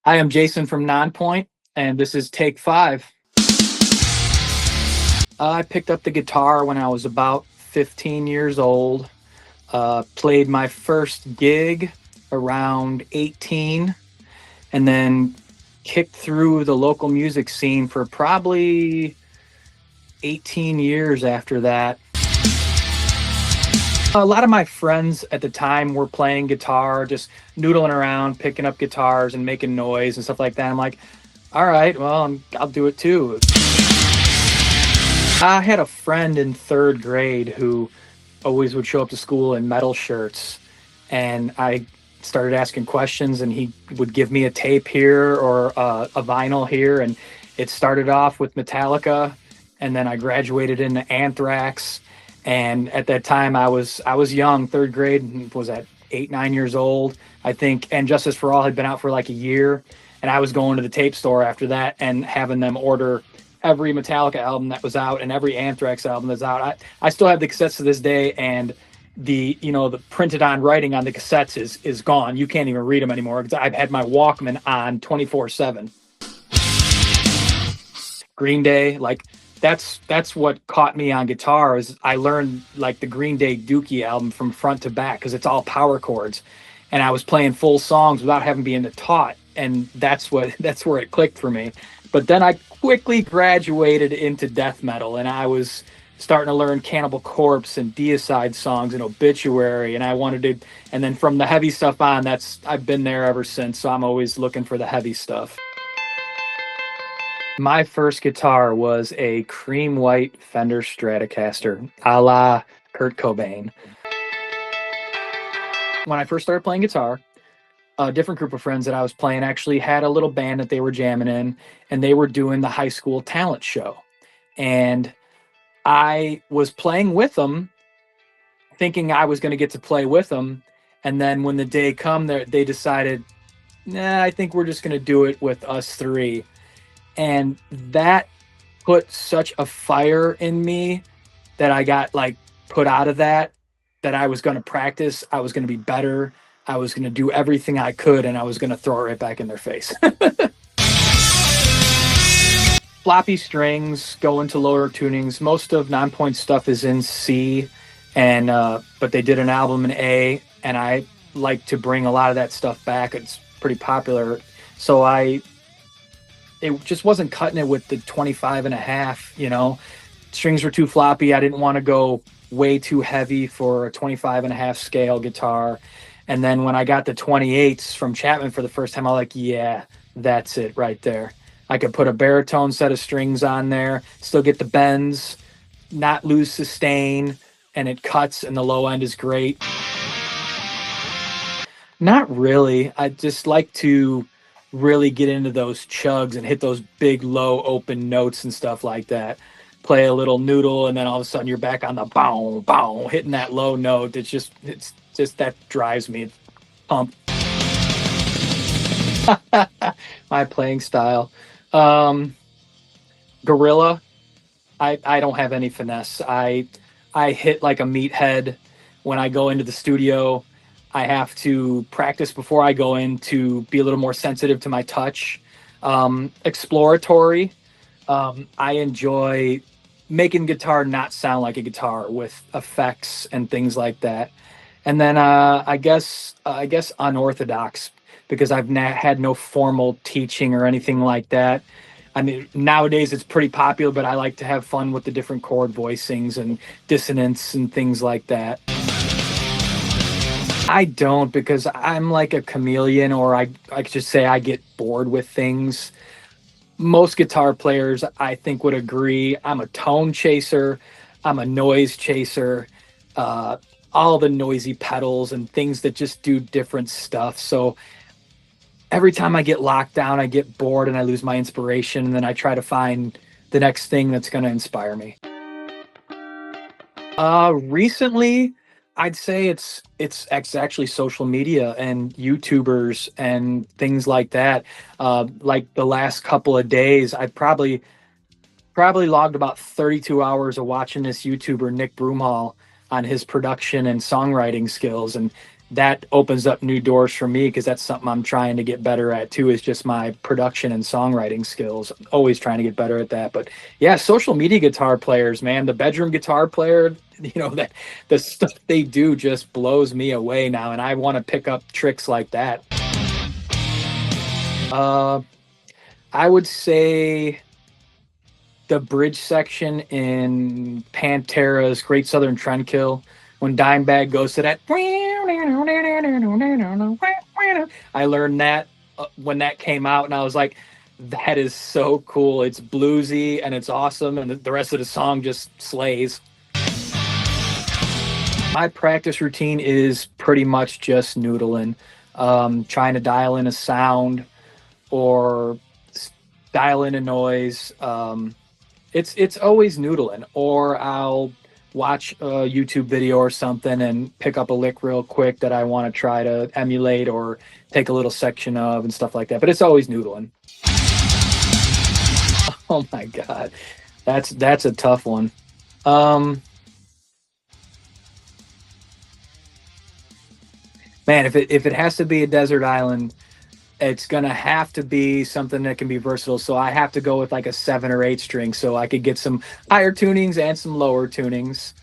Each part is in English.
I am Jason from Nonpoint, and this is take 5. I picked up the guitar when I was about 15 years old. Played my first gig around 18, and then kicked through the local music scene for probably 18 years after that. A lot of my friends at the time were playing guitar, just noodling around, picking up guitars and making noise and stuff like that. I'm like, all right, well, I'll do it too. I had a friend in 3rd grade who always would show up to school in metal shirts, and I started asking questions, and he would give me a tape here or a vinyl here, and it started off with Metallica, and then I graduated into Anthrax. And at that time, I was young, 3rd grade, was at 8, 9 years old, I think. And Justice for All had been out for like a year, and I was going to the tape store after that and having them order every Metallica album that was out and every Anthrax album that's out. I still have the cassettes to this day, and the printed on writing on the cassettes is gone. You can't even read them anymore because I've had my Walkman on 24/7. Green Day, like that's what caught me on guitar. Is I learned like the Green Day Dookie album from front to back because it's all power chords, and I was playing full songs without having been taught, and that's where it clicked for me. But then I quickly graduated into death metal, and I was starting to learn Cannibal Corpse and Deicide songs and Obituary, and I wanted to. And then from the heavy stuff on, I've been there ever since. So I'm always looking for the heavy stuff. My first guitar was a cream white Fender Stratocaster, a la Kurt Cobain. When I first started playing guitar, a different group of friends that I was playing actually had a little band that they were jamming in, and they were doing the high school talent show. And I was playing with them, thinking I was going to get to play with them. And then when the day come, they decided, nah, I think we're just going to do it with us 3. And that put such a fire in me that I got like put out of that I was going to practice. I was going to be better. I was going to do everything I could, and I was going to throw it right back in their face. Floppy strings, go into lower tunings. Most of Nonpoint stuff is in C, and but they did an album in A, and I like to bring a lot of that stuff back. It's pretty popular. So it just wasn't cutting it with the 25.5, strings were too floppy. I didn't want to go way too heavy for a 25.5 scale guitar. And then when I got the 28s from Chapman for the first time, I was like, yeah, that's it right there. I could put a baritone set of strings on there, still get the bends, not lose sustain, and it cuts, and the low end is great. Not really. I just like to really get into those chugs and hit those big, low, open notes and stuff like that. Play a little noodle, and then all of a sudden you're back on the bow, bow, hitting that low note. It's just that drives me. Pump. My playing style. Gorilla. I don't have any finesse. I hit like a meathead when I go into the studio. I have to practice before I go in to be a little more sensitive to my touch. Exploratory. I enjoy making guitar not sound like a guitar with effects and things like that. And then I guess unorthodox, because I've had no formal teaching or anything like that. I mean, nowadays it's pretty popular, but I like to have fun with the different chord voicings and dissonance and things like that. I don't, because I'm like a chameleon, or I could just say I get bored with things. Most guitar players, I think, would agree. I'm a tone chaser. I'm a noise chaser. All the noisy pedals and things that just do different stuff. So every time I get locked down, I get bored and I lose my inspiration. And then I try to find the next thing that's going to inspire me. Recently, I'd say it's actually social media and YouTubers and things like that. Like the last couple of days, I probably logged about 32 hours of watching this YouTuber, Nick Broomhall, on his production and songwriting skills. And that opens up new doors for me because that's something I'm trying to get better at too, is just my production and songwriting skills. Always trying to get better at that. But yeah, social media guitar players, man, the bedroom guitar player, that the stuff they do just blows me away now, and I want to pick up tricks like that. Uh, I would say the bridge section in Pantera's Great Southern Trendkill, when Dimebag goes to that. I learned that when that came out, and I was like, that is so cool. It's bluesy and it's awesome, and the rest of the song just slays. My practice routine is pretty much just noodling, trying to dial in a sound or dial in a noise. It's always noodling, or I'll watch a YouTube video or something and pick up a lick real quick that I want to try to emulate or take a little section of and stuff like that. But it's always noodling. Oh my God, that's a tough one. Man, if it has to be a desert island, it's gonna have to be something that can be versatile. So I have to go with like a 7 or 8 string, so I could get some higher tunings and some lower tunings.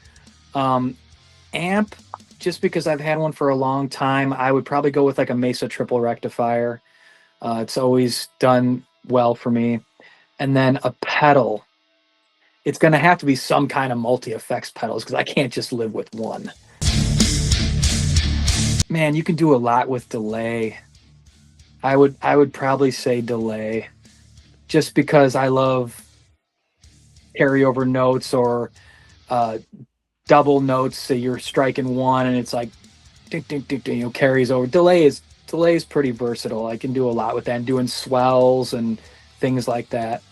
Amp, just because I've had one for a long time, I would probably go with like a Mesa triple rectifier. It's always done well for me. And then a pedal. It's gonna have to be some kind of multi effects pedals because I can't just live with one. Man, you can do a lot with delay. I would probably say delay, just because I love carryover notes or uh, double notes. So you're striking one and it's like ding, ding, ding, ding, carries over. Delay is pretty versatile. I can do a lot with that, and doing swells and things like that.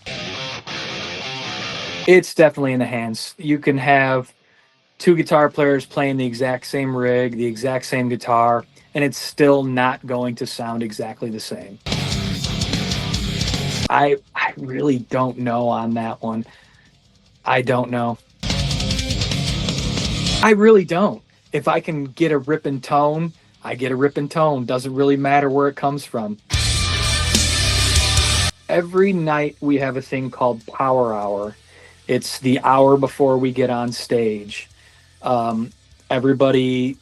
It's definitely in the hands. You can have two guitar players playing the exact same rig, the exact same guitar, and it's still not going to sound exactly the same. I really don't know on that one. I don't know. I really don't. If I can get a ripping tone, I get a ripping tone. Doesn't really matter where it comes from. Every night we have a thing called Power Hour. It's the hour before we get on stage. Everybody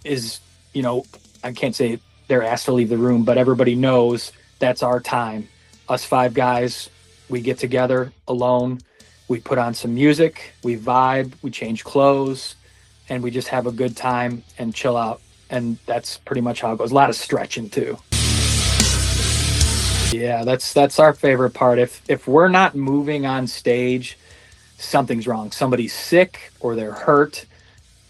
is, I can't say they're asked to leave the room, but everybody knows that's our time. Us 5 guys, we get together alone, we put on some music, we vibe, we change clothes, and we just have a good time and chill out. And that's pretty much how it goes. A lot of stretching too. Yeah, that's our favorite part. If we're not moving on stage, something's wrong. Somebody's sick or they're hurt,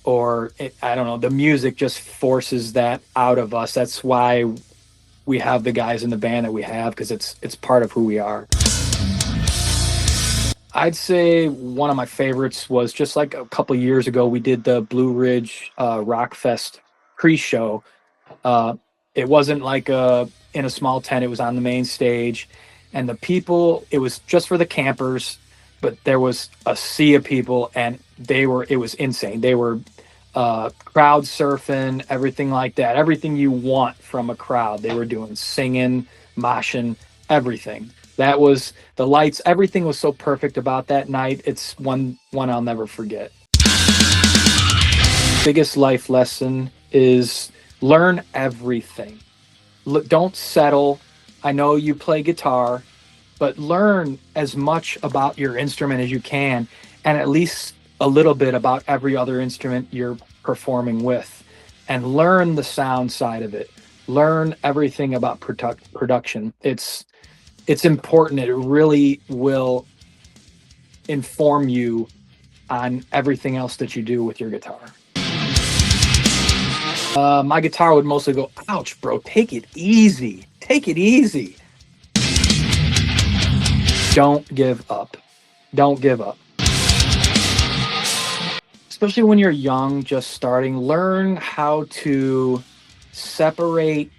or I don't know, the music just forces that out of us. That's why we have the guys in the band that we have, because it's part of who we are. I'd say one of my favorites was just like a couple years ago. We did the Blue Ridge Rock Fest pre-show. Uh, it wasn't like in a small tent. It was on the main stage, and the people. It was just for the campers, but there was a sea of people, and it was insane. They were crowd surfing, everything like that. Everything you want from a crowd. They were doing singing, moshing, everything. That was the lights. Everything was so perfect about that night. It's one I'll never forget. Biggest life lesson is learn everything. Don't settle. I know you play guitar, but learn as much about your instrument as you can, and at least a little bit about every other instrument you're performing with, and learn the sound side of it. Learn everything about production. It's important. It really will inform you on everything else that you do with your guitar. My guitar would mostly go, ouch, bro, take it easy. Take it easy. Don't give up. Don't give up. Especially when you're young, just starting, learn how to separate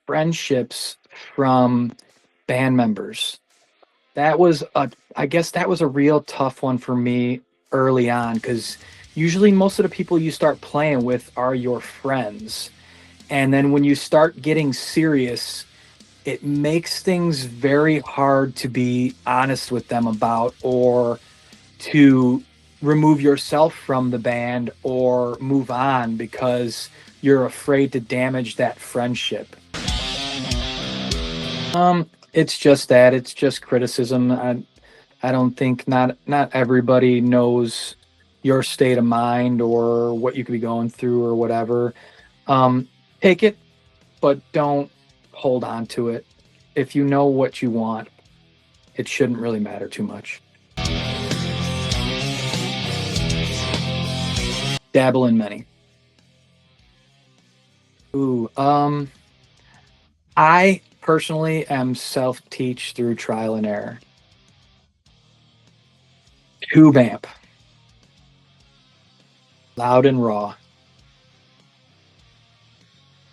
friendships from band members. I guess that was a real tough one for me early on, because usually most of the people you start playing with are your friends. And then when you start getting serious, it makes things very hard to be honest with them about, or to remove yourself from the band or move on because you're afraid to damage that friendship. It's just that it's just criticism. I don't think not everybody knows your state of mind or what you could be going through or whatever. Um, Take it, but don't hold on to it. If you know what you want, it shouldn't really matter too much. Dabble in many. Ooh, I personally am self-teach through trial and error. Tube amp, loud and raw.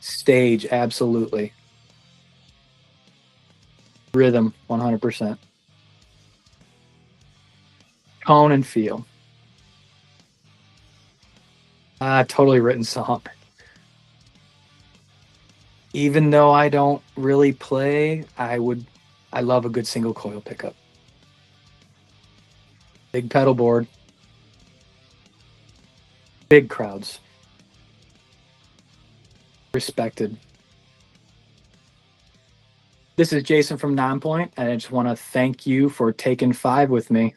Stage, absolutely. Rhythm, 100%. Tone and feel. Totally written song. Even though I don't really play, I love a good single coil pickup. Big pedal board, big crowds, respected. This is Jaysin from Nonpoint, and I just want to thank you for taking 5 with me.